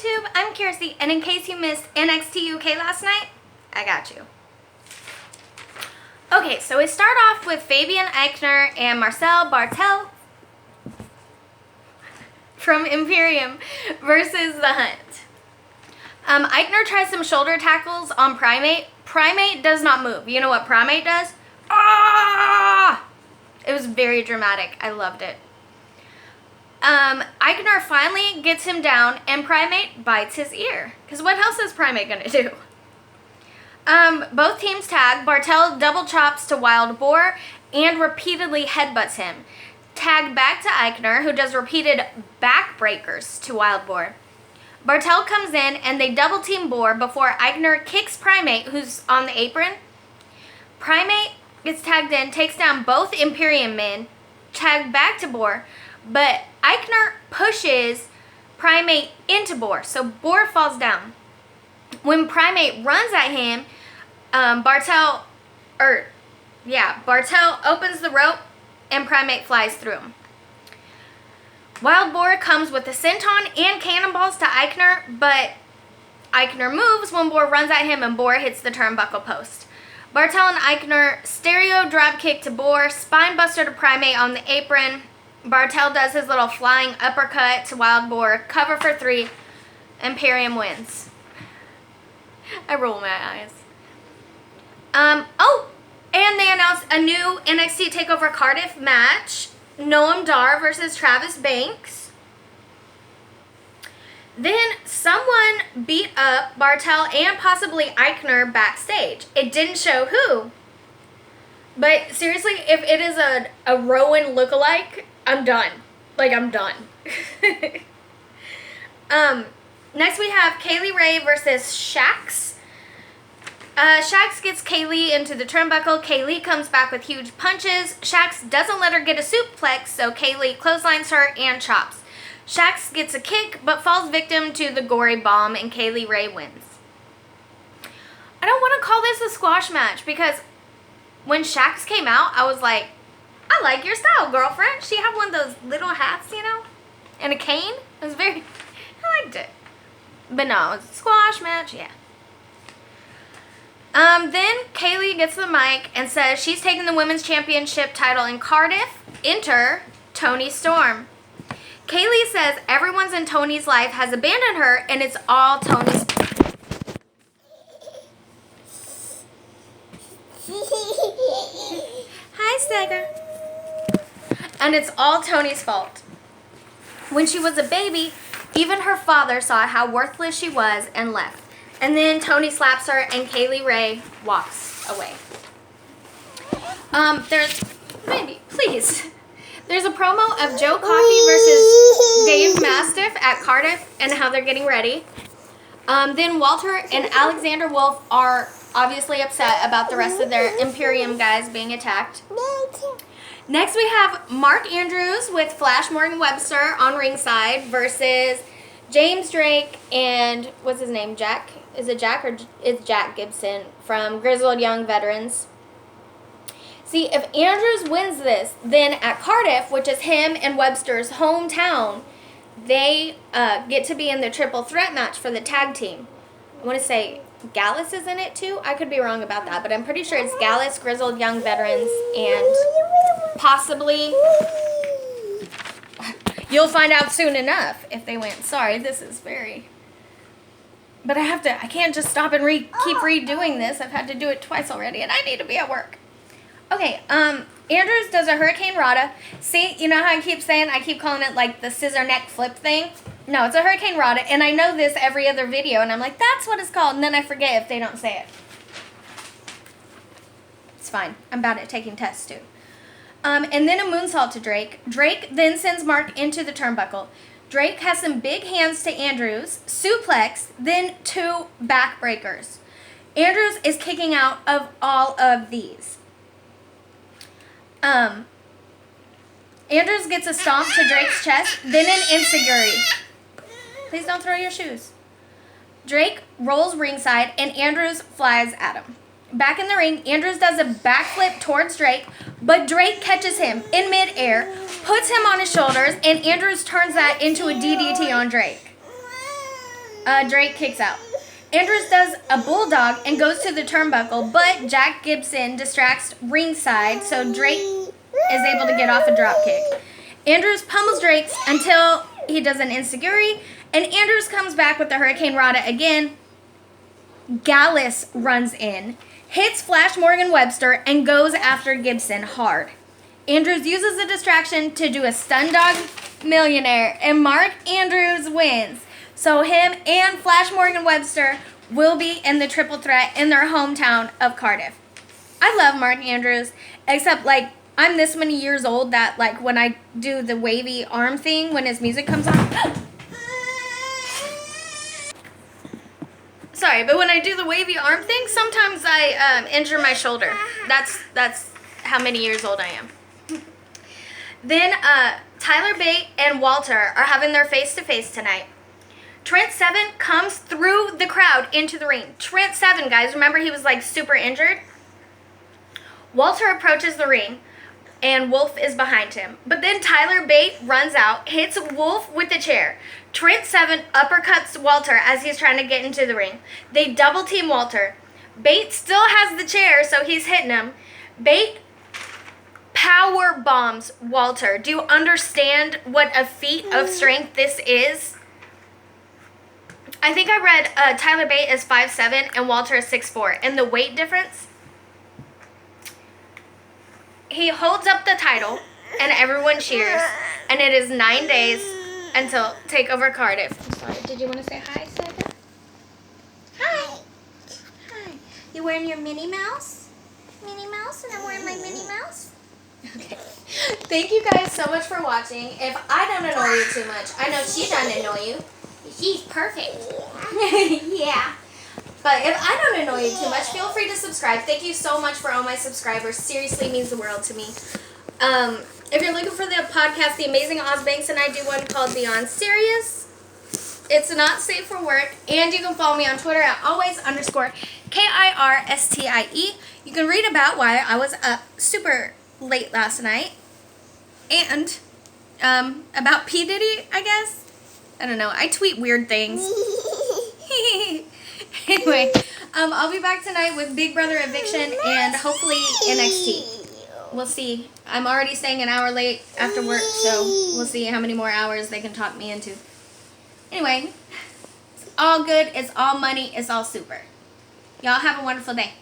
YouTube, I'm Kiersey, and in case you missed NXT UK last night, I got you. Okay, so we start off with Fabian Eichner and Marcel Bartel from Imperium versus The Hunt. Eichner tries some shoulder tackles on Primate. Primate does not move. You know what Primate does? Ah! It was very dramatic. I loved it. Eichner finally gets him down, and Primate bites his ear. Because what else is Primate going to do? Both teams tag. Bartel double chops to Wild Boar and repeatedly headbutts him. Tag back to Eichner, who does repeated backbreakers to Wild Boar. Bartel comes in, and they double team Boar before Eichner kicks Primate, who's on the apron. Primate gets tagged in, takes down both Imperium men, tagged back to Boar, but Eichner pushes Primate into Boar, so Boar falls down. When Primate runs at him, Bartel opens the rope and Primate flies through him. Wild Boar comes with the senton and cannonballs to Eichner, but Eichner moves when Boar runs at him and Boar hits the turnbuckle post. Bartel and Eichner stereo drop kick to Boar, spine buster to Primate on the apron. Bartel does his little flying uppercut to Wild Boar, cover for 3, Imperium wins. I roll my eyes. And they announced a new NXT TakeOver Cardiff match. Noam Dar versus Travis Banks. Then someone beat up Bartel and possibly Eichner backstage. It didn't show who. But seriously, if it is a Rowan lookalike, I'm done. Like, I'm done. Next we have Kaylee Ray versus Shax. Shax gets Kaylee into the turnbuckle. Kaylee comes back with huge punches. Shax doesn't let her get a suplex, so Kaylee clotheslines her and chops. Shax gets a kick, but falls victim to the gory bomb, and Kaylee Ray wins. I don't want to call this a squash match, because when Shax came out, I was like, I like your style, girlfriend. She had one of those little hats, you know, and a cane. It was I liked it. But no, it's a squash match, yeah. Then Kaylee gets the mic and says she's taking the women's championship title in Cardiff. Enter Toni Storm. Kaylee says everyone's in Toni's life has abandoned her, and it's all Toni's. Hi, Stagger. And it's all Toni's fault. When she was a baby, even her father saw how worthless she was and left. And then Toni slaps her and Kaylee Ray walks away. There's a promo of Joe Coffey versus Dave Mastiff at Cardiff and how they're getting ready. Then Walter and Alexander Wolf are obviously upset about the rest of their Imperium guys being attacked. Next we have Mark Andrews with Flash Morgan Webster on ringside versus James Drake and, what's his name, Jack? Is it Jack or it's Jack Gibson from Grizzled Young Veterans? See, if Andrews wins this, then at Cardiff, which is him and Webster's hometown, they get to be in the triple threat match for the tag team. I want to say Gallus is in it too. I could be wrong about that, but I'm pretty sure it's Gallus, Grizzled Young Veterans, and possibly... You'll find out soon enough if they win. Sorry, this is very... But I can't just stop and keep redoing this. I've had to do it twice already, and I need to be at work. Okay, Andrews does a Hurricane Rana. See, you know how I keep calling it like the scissor neck flip thing? No, it's a Hurricane Rana, and I know this every other video, and I'm like, that's what it's called, and then I forget if they don't say it. It's fine. I'm bad at taking tests, too. And then a moonsault to Drake. Drake then sends Mark into the turnbuckle. Drake has some big hands to Andrews, suplex, then 2 backbreakers. Andrews is kicking out of all of these. Andrews gets a stomp to Drake's chest, then an enziguri. Please don't throw your shoes. Drake rolls ringside, and Andrews flies at him. Back in the ring, Andrews does a backflip towards Drake, but Drake catches him in midair, puts him on his shoulders, and Andrews turns that into a DDT on Drake. Drake kicks out. Andrews does a bulldog and goes to the turnbuckle, but Jack Gibson distracts ringside, so Drake is able to get off a dropkick. Andrews pummels Drake until he does an enziguri, and Andrews comes back with the Hurricane Rana again. Gallus runs in, hits Flash Morgan Webster, and goes after Gibson hard. Andrews uses the distraction to do a stun dog millionaire, and Mark Andrews wins. So him and Flash Morgan Webster will be in the triple threat in their hometown of Cardiff. I love Mark Andrews, except like I'm this many years old that like when I do the wavy arm thing when his music comes on. Sorry, but when I do the wavy arm thing, sometimes I injure my shoulder. That's how many years old I am. Then Tyler Bate and Walter are having their face-to-face tonight. Trent Seven comes through the crowd into the ring. Trent Seven, guys, remember he was like super injured? Walter approaches the ring and Wolf is behind him. But then Tyler Bate runs out, hits Wolf with the chair. Trent Seven uppercuts Walter as he's trying to get into the ring. They double team Walter. Bate still has the chair, so he's hitting him. Bate power bombs Walter. Do you understand what a feat of strength this is? I think I read Tyler Bate is 5'7" and Walter is 6'4". And the weight difference, he holds up the title and everyone cheers. And it is 9 days until TakeOver Cardiff. I'm sorry, did you want to say hi, Saga? Hi. Hi. You wearing your Minnie Mouse? Minnie Mouse, and I'm wearing my Minnie Mouse? Okay. Thank you guys so much for watching. If I don't annoy you too much, I know she doesn't annoy you. She's perfect. Yeah. But if I don't annoy you too much, feel free to subscribe. Thank you so much for all my subscribers. Seriously means the world to me. If you're looking for the podcast, The Amazing Oz Banks and I do one called Beyond Serious. It's not safe for work. And you can follow me on Twitter at always_KIRSTIE. You can read about why I was up super late last night. And about P. Diddy, I guess. I don't know. I tweet weird things. Anyway, I'll be back tonight with Big Brother Eviction and hopefully NXT. We'll see. I'm already staying an hour late after work, so we'll see how many more hours they can talk me into. Anyway, it's all good. It's all money. It's all super. Y'all have a wonderful day.